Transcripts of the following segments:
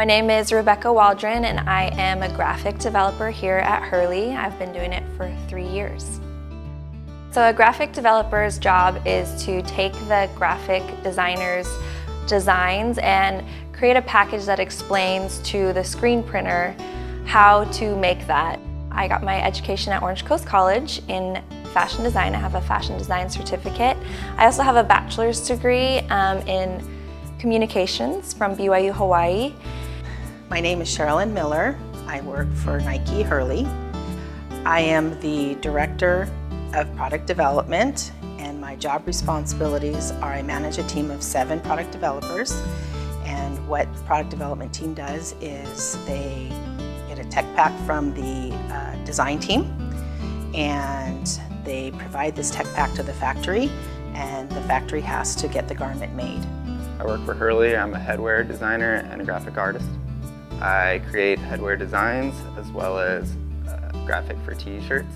My name is Rebecca Waldron and I am a graphic developer here at Hurley. I've been doing it for 3 years. So a graphic developer's job is to take the graphic designer's designs and create a package that explains to the screen printer how to make that. I got my education at Orange Coast College in fashion design. I have a fashion design certificate. I also have a bachelor's degree in communications from BYU Hawaii. My name is Sherilyn Miller. I work for Nike Hurley. I am the Director of Product Development, and my job responsibilities are I manage a team of 7 product developers. And what the product development team does is they get a tech pack from the design team, and they provide this tech pack to the factory, and the factory has to get the garment made. I work for Hurley. I'm a headwear designer and a graphic artist. I create headwear designs as well as graphic for t-shirts.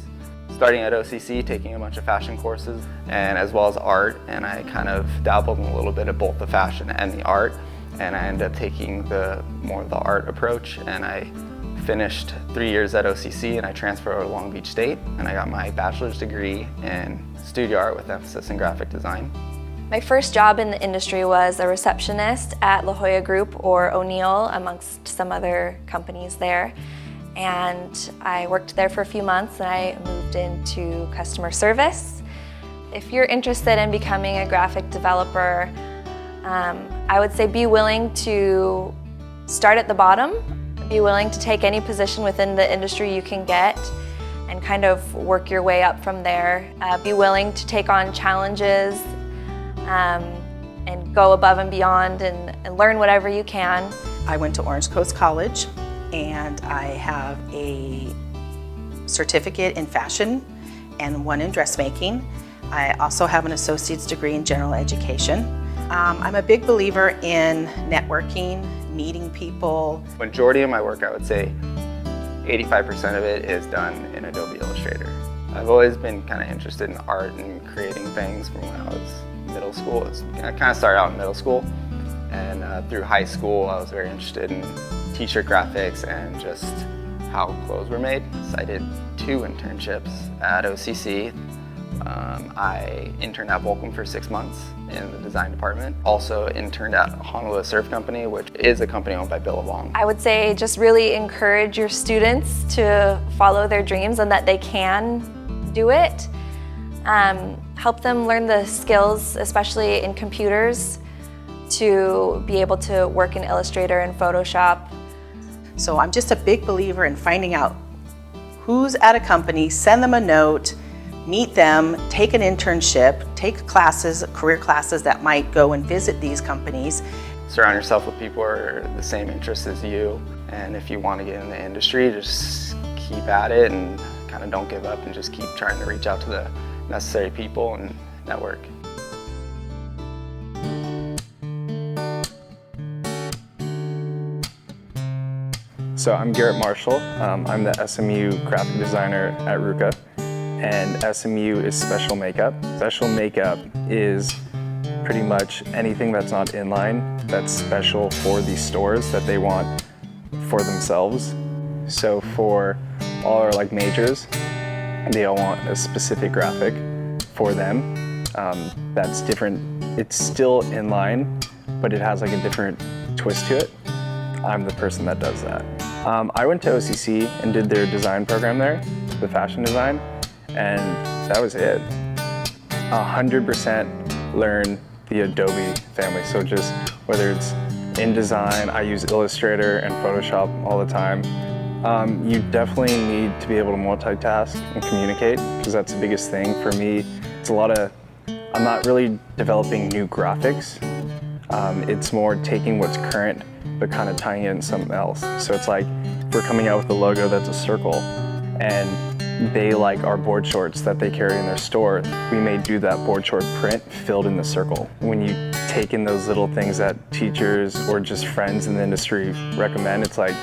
Starting at OCC, taking a bunch of fashion courses, and as well as art, and I kind of dabbled in a little bit of both the fashion and the art, and I ended up taking more of the art approach, and I finished 3 years at OCC, and I transferred to Long Beach State, and I got my bachelor's degree in studio art with emphasis in graphic design. My first job in the industry was a receptionist at La Jolla Group or O'Neill, amongst some other companies there. And I worked there for a few months and I moved into customer service. If you're interested in becoming a graphic developer, I would say be willing to start at the bottom, be willing to take any position within the industry you can get and kind of work your way up from there. Be willing to take on challenges and go above and beyond and learn whatever you can. I went to Orange Coast College, and I have a certificate in fashion and one in dressmaking. I also have an associate's degree in general education. I'm a big believer in networking, meeting people. Majority of my work, I would say 85% of it is done in Adobe Illustrator. I've always been kind of interested in art and creating things from when I was middle school. I kind of started out in middle school, and through high school I was very interested in t-shirt graphics and just how clothes were made. So I did 2 internships at OCC. I interned at Volcom for 6 months in the design department. Also interned at Honolulu Surf Company, which is a company owned by Billabong. I would say just really encourage your students to follow their dreams and that they can do it. Help them learn the skills, especially in computers, to be able to work in Illustrator and Photoshop. So I'm just a big believer in finding out who's at a company, send them a note, meet them, take an internship, take classes, career classes that might go and visit these companies. Surround yourself with people who are the same interests as you, and if you want to get in the industry, just keep at it and kind of don't give up and just keep trying to reach out to the necessary people and network. So I'm Garrett Marshall. I'm the SMU graphic designer at RUCA, and SMU is special makeup. Special makeup is pretty much anything that's not inline that's special for these stores that they want for themselves. So for all our majors, they all want a specific graphic for them that's different. It's still inline, but it has a different twist to it. I'm the person that does that. I went to OCC and did their design program there, the fashion design, and that was it. 100% learn the Adobe family. So just whether it's in design, I use Illustrator and Photoshop all the time. You definitely need to be able to multitask and communicate, because that's the biggest thing for me. It's I'm not really developing new graphics. It's more taking what's current but kind of tying it in something else. So it's like if we're coming out with a logo that's a circle and they like our board shorts that they carry in their store, we may do that board short print filled in the circle. When you take in those little things that teachers or just friends in the industry recommend, it's like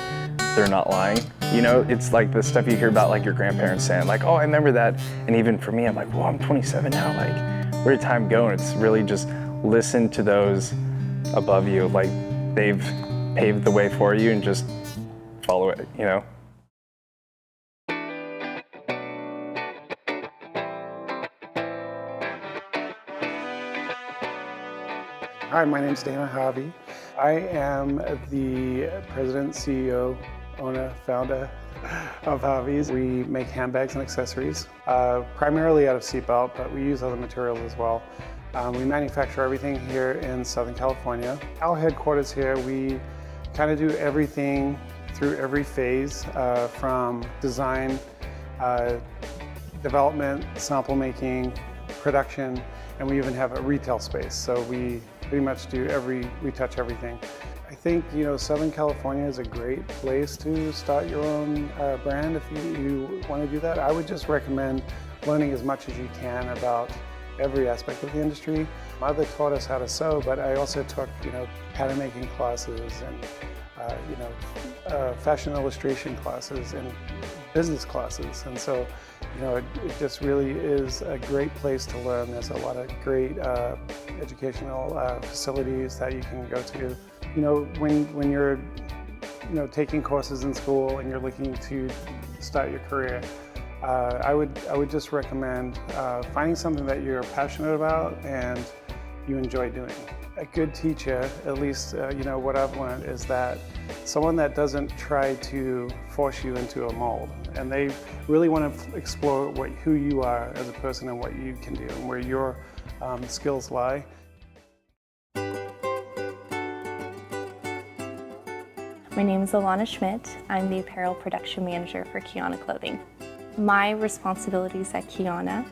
they're not lying. You know, it's like the stuff you hear about your grandparents saying oh, I remember that. And even for me, I'm like, well, I'm 27 now. Where did time go? And it's really just listen to those above you. They've pave the way for you and just follow it, you know? Hi, my name is Dana Harvey. I am the president, CEO, owner, founder of Harvey's. We make handbags and accessories, primarily out of seatbelt, but we use other materials as well. We manufacture everything here in Southern California. Our headquarters here, we kind of do everything through every phase, from design, development, sample making, production, and we even have a retail space. So we pretty much we touch everything. I think, you know, Southern California is a great place to start your own brand if you want to do that. I would just recommend learning as much as you can about every aspect of the industry. Mother taught us how to sew, but I also took, you know, pattern making classes and, fashion illustration classes and business classes. And so, you know, it just really is a great place to learn. There's a lot of great educational facilities that you can go to. You know, when you're, you know, taking courses in school and you're looking to start your career, I would just recommend finding something that you're passionate about and you enjoy doing. A good teacher, at least you know, what I've learned is that someone that doesn't try to force you into a mold, and they really want to explore who you are as a person and what you can do and where your skills lie. My name is Alana Schmidt. I'm the apparel production manager for Kiana Clothing. My responsibilities at Kiana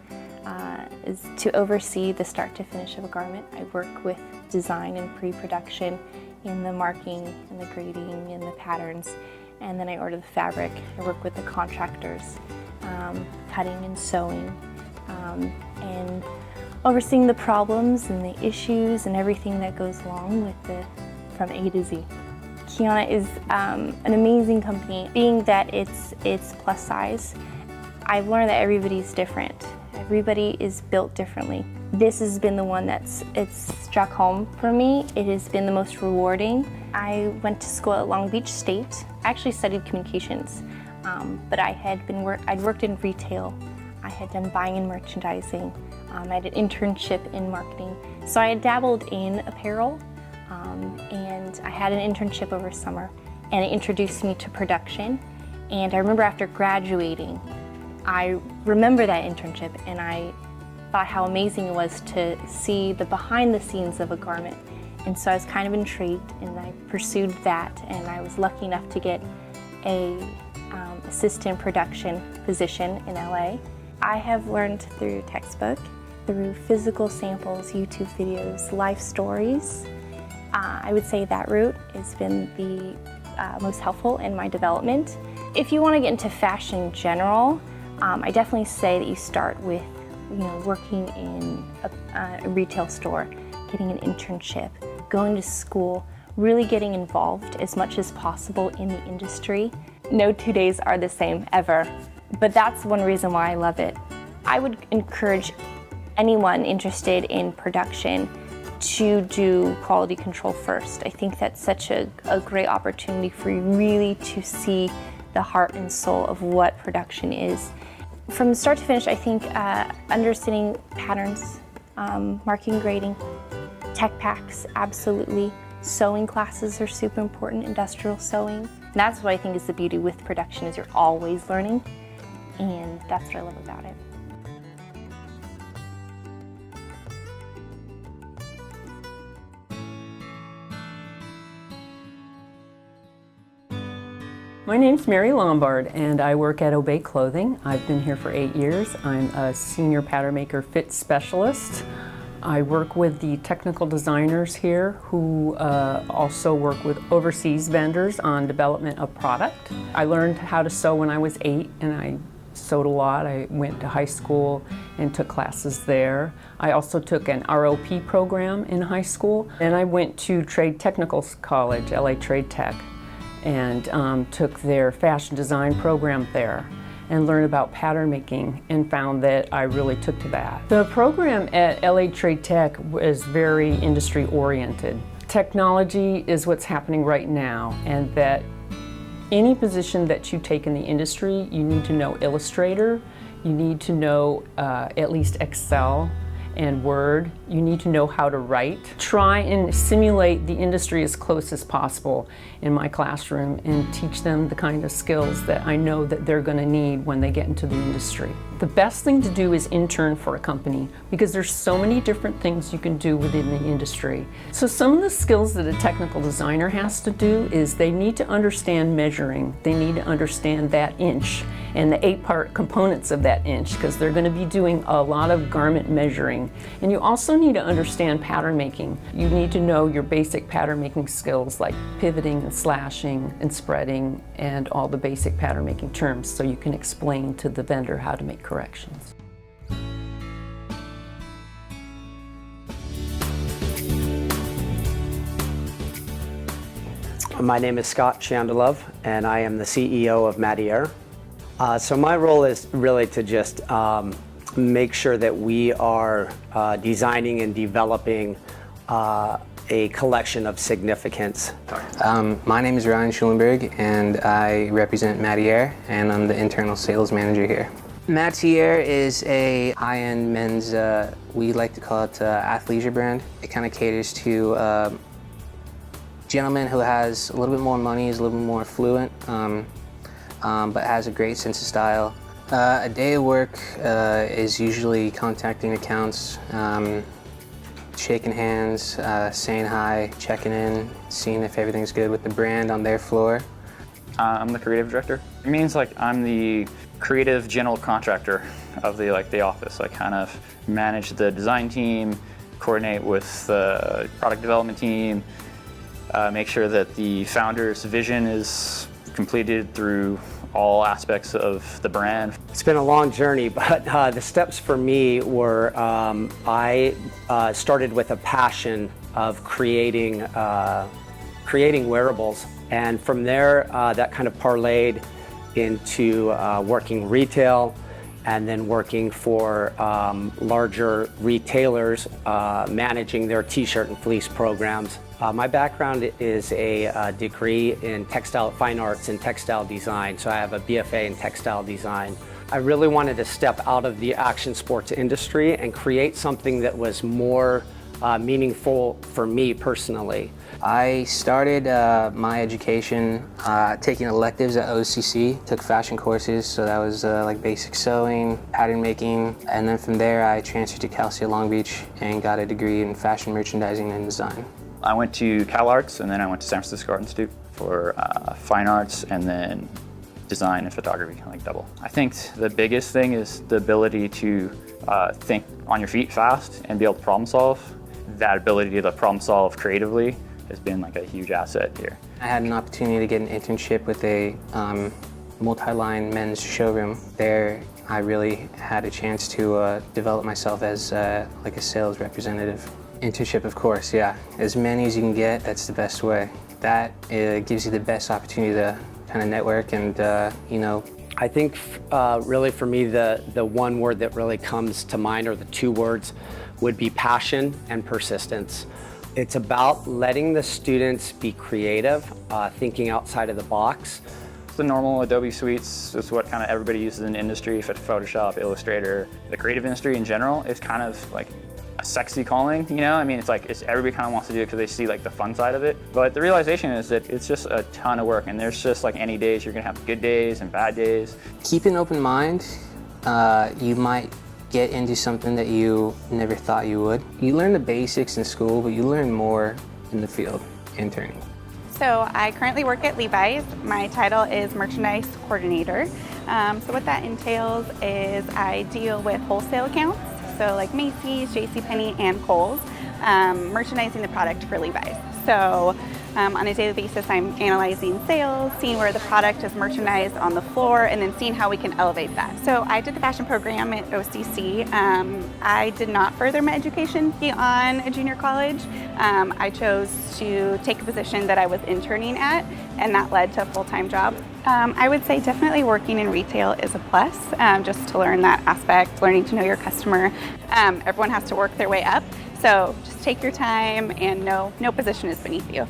is to oversee the start to finish of a garment. I work with design and pre-production in the marking and the grading and the patterns, and then I order the fabric. I work with the contractors, cutting and sewing, and overseeing the problems and the issues and everything that goes along with from A to Z. Kiana is an amazing company. Being that it's plus size, I've learned that everybody's different. Everybody is built differently. This has been the one it's struck home for me. It has been the most rewarding. I went to school at Long Beach State. I actually studied communications, but I'd worked in retail. I had done buying and merchandising. I had an internship in marketing. So I had dabbled in apparel, and I had an internship over summer, and it introduced me to production. And I remember after graduating, I remember that internship, and I thought how amazing it was to see the behind the scenes of a garment. And so I was kind of intrigued, and I pursued that, and I was lucky enough to get a assistant production position in LA. I have learned through textbook, through physical samples, YouTube videos, life stories. I would say that route has been the most helpful in my development. If you want to get into fashion in general, I definitely say that you start with, you know, working in a retail store, getting an internship, going to school, really getting involved as much as possible in the industry. No 2 days are the same ever, but that's one reason why I love it. I would encourage anyone interested in production to do quality control first. I think that's such a great opportunity for you really to see the heart and soul of what production is. From start to finish, I think understanding patterns, marking, grading, tech packs, absolutely. Sewing classes are super important, industrial sewing. And that's what I think is the beauty with production, is you're always learning, and that's what I love about it. My name's Mary Lombard, and I work at Obey Clothing. I've been here for 8 years. I'm a senior pattern maker fit specialist. I work with the technical designers here who also work with overseas vendors on development of product. I learned how to sew when I was 8, and I sewed a lot. I went to high school and took classes there. I also took an ROP program in high school, and I went to Trade Technical College, LA Trade Tech, and took their fashion design program there and learned about pattern making, and found that I really took to that. The program at LA Trade Tech was very industry oriented. technology is what's happening right now, and that any position that you take in the industry, you need to know Illustrator, you need to know at least Excel and Word. You need to know how to write. Try and simulate the industry as close as possible in my classroom and teach them the kind of skills that I know that they're going to need when they get into the industry. The best thing to do is intern for a company because there's so many different things you can do within the industry. So some of the skills that a technical designer has to do is they need to understand measuring. They need to understand that inch and the 8-part components of that inch because they're going to be doing a lot of garment measuring. And you also need to understand pattern making. You need to know your basic pattern making skills like pivoting and slashing and spreading and all the basic pattern making terms so you can explain to the vendor how to make corrections. My name is Scott Chandalov, and I am the CEO of Matiere. So my role is really to just make sure that we are designing and developing a collection of significance. My name is Ryan Schulenberg, and I represent Matiere, and I'm the internal sales manager here. Matiere is a high-end men's, we like to call it athleisure brand. It kind of caters to gentleman who has a little bit more money, is a little bit more affluent, but has a great sense of style. A day of work is usually contacting accounts, shaking hands, saying hi, checking in, seeing if everything's good with the brand on their floor. I'm the creative director. It means like I'm the creative general contractor of the office. I kind of manage the design team, coordinate with the product development team, make sure that the founder's vision is completed through all aspects of the brand. It's been a long journey, but the steps for me were I started with a passion of creating wearables, and from there that kind of parlayed into working retail and then working for larger retailers, managing their t-shirt and fleece programs. My background is a degree in fine arts and textile design, so I have a BFA in textile design. I really wanted to step out of the action sports industry and create something that was more meaningful for me personally. I started my education taking electives at OCC, took fashion courses, so that was like basic sewing, pattern making, and then from there I transferred to Cal State Long Beach and got a degree in fashion merchandising and design. I went to Cal Arts, and then I went to San Francisco Art Institute for fine arts, and then design and photography, kind of like double. I think the biggest thing is the ability to think on your feet fast and be able to problem solve. That ability to problem solve creatively has been like a huge asset here. I had an opportunity to get an internship with a multi-line men's showroom. There I really had a chance to develop myself as like a sales representative. Internship, of course, yeah. As many as you can get, that's the best way. That gives you the best opportunity to kind of network and, you know. I think really for me, the one word that really comes to mind, or the two words, would be passion and persistence. It's about letting the students be creative, thinking outside of the box. The normal Adobe suites is what kind of everybody uses in the industry, Photoshop, Illustrator. The creative industry in general is kind of like a sexy calling, you know? I mean, everybody kind of wants to do it because they see like the fun side of it. But the realization is that it's just a ton of work, and there's just like any days, you're gonna have good days and bad days. Keep an open mind. You might get into something that you never thought you would. You learn the basics in school, but you learn more in the field, interning. So I currently work at Levi's. My title is Merchandise Coordinator. So what that entails is I deal with wholesale accounts, so like Macy's, JCPenney, and Kohl's, merchandising the product for Levi's. So on a daily basis, I'm analyzing sales, seeing where the product is merchandised on the floor, and then seeing how we can elevate that. So I did the fashion program at OCC. I did not further my education beyond a junior college. I chose to take a position that I was interning at, and that led to a full-time job. I would say definitely working in retail is a plus, just to learn that aspect, learning to know your customer. Everyone has to work their way up. So just take your time and no position is beneath you.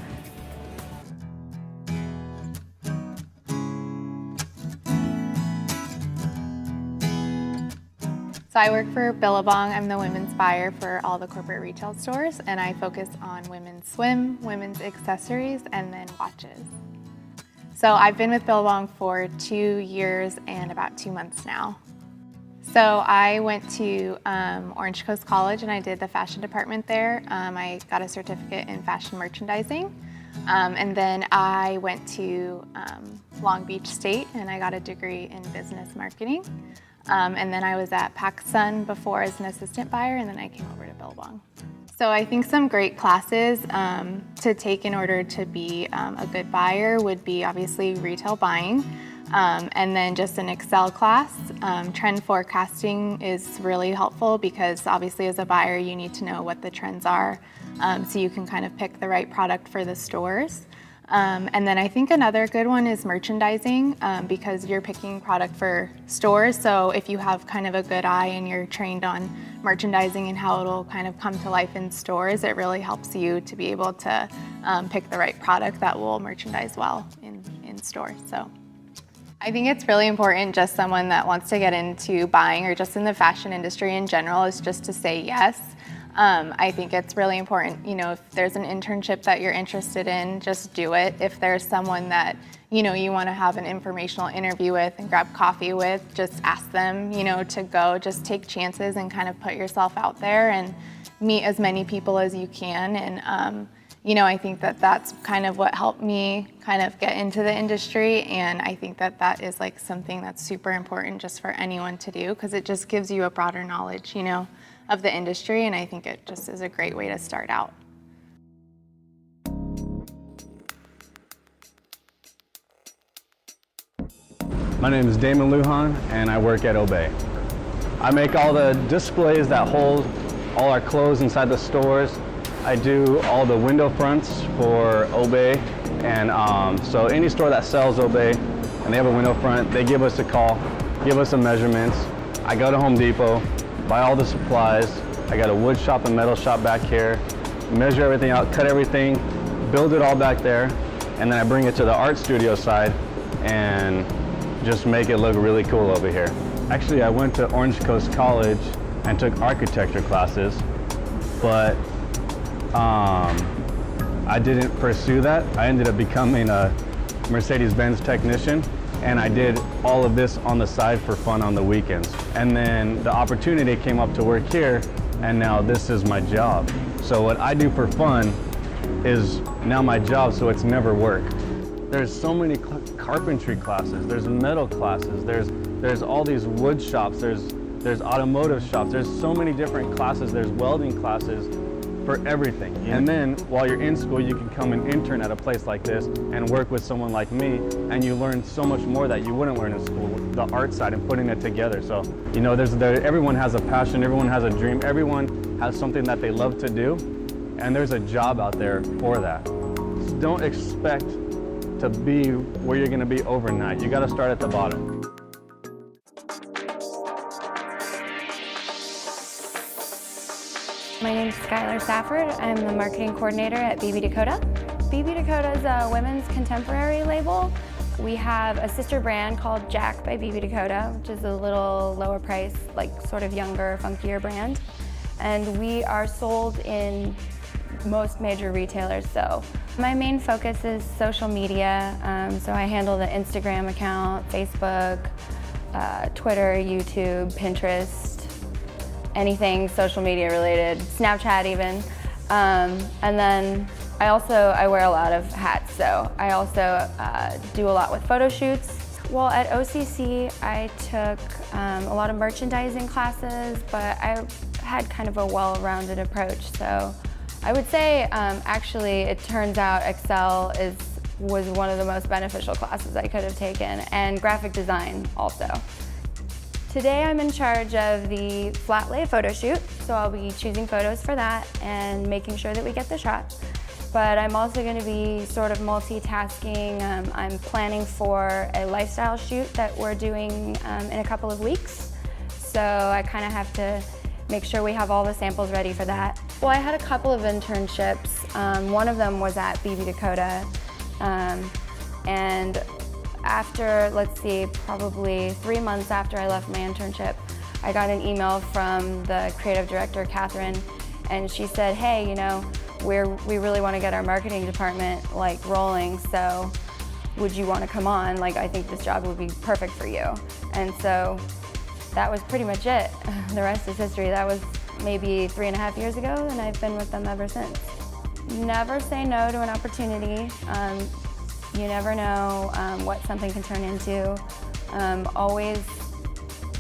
So I work for Billabong. I'm the women's buyer for all the corporate retail stores, and I focus on women's swim, women's accessories, and then watches. So I've been with Billabong for 2 years and about 2 months now. So I went to Orange Coast College and I did the fashion department there. I got a certificate in fashion merchandising. And then I went to Long Beach State and I got a degree in business marketing. And then I was at PacSun before as an assistant buyer, and then I came over to Billabong. So I think some great classes to take in order to be a good buyer would be obviously retail buying, and then just an Excel class. Trend forecasting is really helpful because obviously as a buyer you need to know what the trends are so you can kind of pick the right product for the stores. And then I think another good one is merchandising because you're picking product for stores. So if you have kind of a good eye and you're trained on merchandising and how it'll kind of come to life in stores, it really helps you to be able to pick the right product that will merchandise well in stores. So I think it's really important, just someone that wants to get into buying or just in the fashion industry in general, is just to say yes. I think it's really important, you know, if there's an internship that you're interested in, just do it. If there's someone that, you know, you want to have an informational interview with and grab coffee with, just ask them, you know, to go. Just take chances and kind of put yourself out there and meet as many people as you can. And, you know, I think that that's kind of what helped me kind of get into the industry. And I think that that is like something that's super important just for anyone to do because it just gives you a broader knowledge, you know, of the industry, and I think it just is a great way to start out. My name is Damon Lujan and I work at Obey. I make all the displays that hold all our clothes inside the stores. I do all the window fronts for Obey, and so any store that sells Obey and they have a window front, they give us a call, give us some measurements. I go to Home Depot, buy all the supplies. I got a wood shop and metal shop back here, measure everything out, cut everything, build it all back there, and then I bring it to the art studio side and just make it look really cool over here. Actually, I went to Orange Coast College and took architecture classes, but I didn't pursue that. I ended up becoming a Mercedes-Benz technician, and I did all of this on the side for fun on the weekends. And then the opportunity came up to work here, and now this is my job. So what I do for fun is now my job, so it's never work. There's so many carpentry classes, there's metal classes, there's all these wood shops, there's automotive shops, there's so many different classes, there's welding classes for everything. And then while you're in school, you can come and intern at a place like this and work with someone like me, and you learn so much more that you wouldn't learn in school, the art side and putting it together. So, you know, everyone has a passion, everyone has a dream, everyone has something that they love to do, and there's a job out there for that. So don't expect to be where you're gonna be overnight. You gotta start at the bottom. My name is Skylar Safford. I'm the marketing coordinator at BB Dakota. BB Dakota is a women's contemporary label. We have a sister brand called Jack by BB Dakota, which is a little lower price, like sort of younger, funkier brand. And we are sold in most major retailers. So my main focus is social media. So I handle the Instagram account, Facebook, Twitter, YouTube, Pinterest, anything social media related, Snapchat even. And then I wear a lot of hats, so I also do a lot with photo shoots. Well, at OCC, I took a lot of merchandising classes, but I had kind of a well-rounded approach. So I would say, actually, it turns out Excel was one of the most beneficial classes I could have taken, and graphic design also. Today I'm in charge of the flat lay photo shoot, so I'll be choosing photos for that and making sure that we get the shot. But I'm also going to be sort of multitasking. I'm planning for a lifestyle shoot that we're doing in a couple of weeks. So I kind of have to make sure we have all the samples ready for that. Well, I had a couple of internships. One of them was at BB Dakota. And after, let's see, probably 3 months after I left my internship, I got an email from the creative director, Catherine, and she said, hey, you know, we really want to get our marketing department like rolling, so would you want to come on? Like, I think this job would be perfect for you. And so that was pretty much it. The rest is history. That was maybe 3.5 years ago, and I've been with them ever since. Never say no to an opportunity. You never know what something can turn into. Always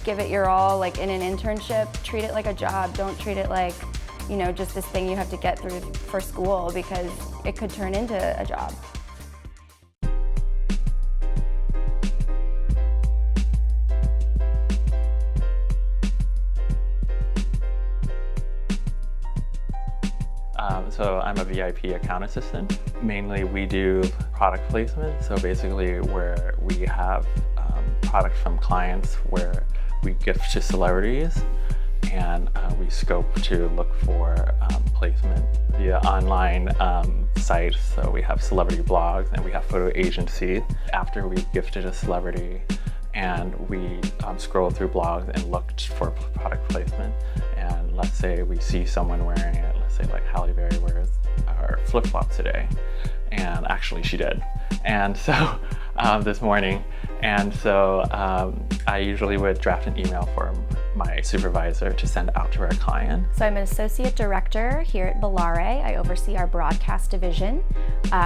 give it your all, like in an internship. Treat it like a job. Don't treat it like, you know, just this thing you have to get through for school, because it could turn into a job. So I'm a VIP account assistant. Mainly we do product placement. So basically where we have products from clients where we gift to celebrities, and we scope to look for placement via online sites. So we have celebrity blogs and we have photo agency. After we've gifted a celebrity, and we scroll through blogs and looked for product placement, and let's say we see someone wearing it, let's say like Halle Berry wears her flip-flops today, and actually she did, and so this morning, and so I usually would draft an email for my supervisor to send out to our client. So I'm an associate director here at Volare. I oversee our broadcast division,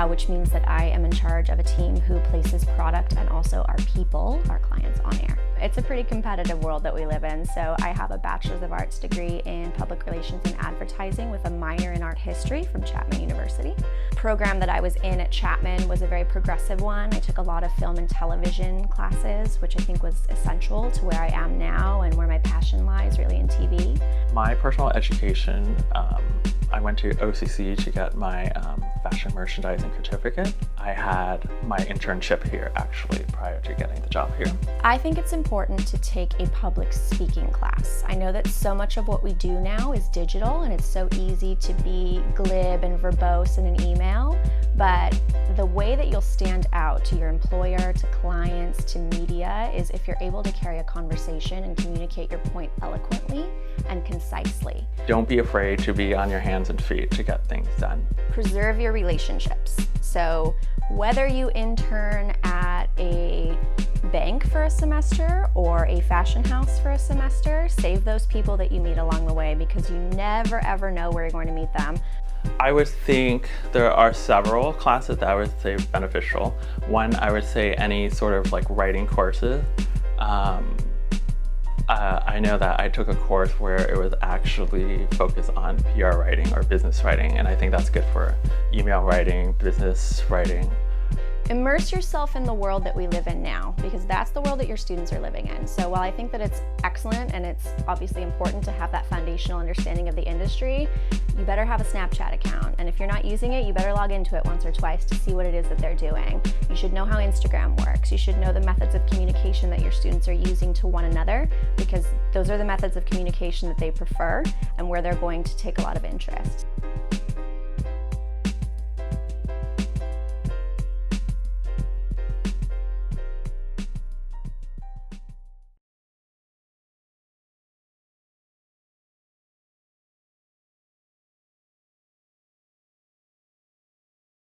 which means that I am in charge of a team who places product and also our people, our clients, on air. It's a pretty competitive world that we live in, so I have a Bachelor's of Arts degree in Public Relations and Advertising with a minor in Art History from Chapman University. The program that I was in at Chapman was a very progressive one. I took a lot of film and television classes, which I think was essential to where I am now and where my passion lies, really, in TV. My personal education, I went to OCC to get my fashion merchandising certificate. I had my internship here actually prior to getting the job here. I think it's important to take a public speaking class. I know that so much of what we do now is digital, and it's so easy to be glib and verbose in an email, but the way that you'll stand out to your employer, to clients, to media is if you're able to carry a conversation and communicate your point eloquently and concisely. Don't be afraid to be on your hands and feet to get things done. Preserve your relationships. So whether you intern at a bank for a semester or a fashion house for a semester, save those people that you meet along the way, because you never ever know where you're going to meet them. I would think there are several classes that I would say beneficial. One, I would say any sort of like writing courses. I know that I took a course where it was actually focused on PR writing or business writing, and I think that's good for email writing, business writing. Immerse yourself in the world that we live in now, because that's the world that your students are living in. So while I think that it's excellent and it's obviously important to have that foundational understanding of the industry, you better have a Snapchat account. And if you're not using it, you better log into it once or twice to see what it is that they're doing. You should know how Instagram works. You should know the methods of communication that your students are using to one another, because those are the methods of communication that they prefer and where they're going to take a lot of interest.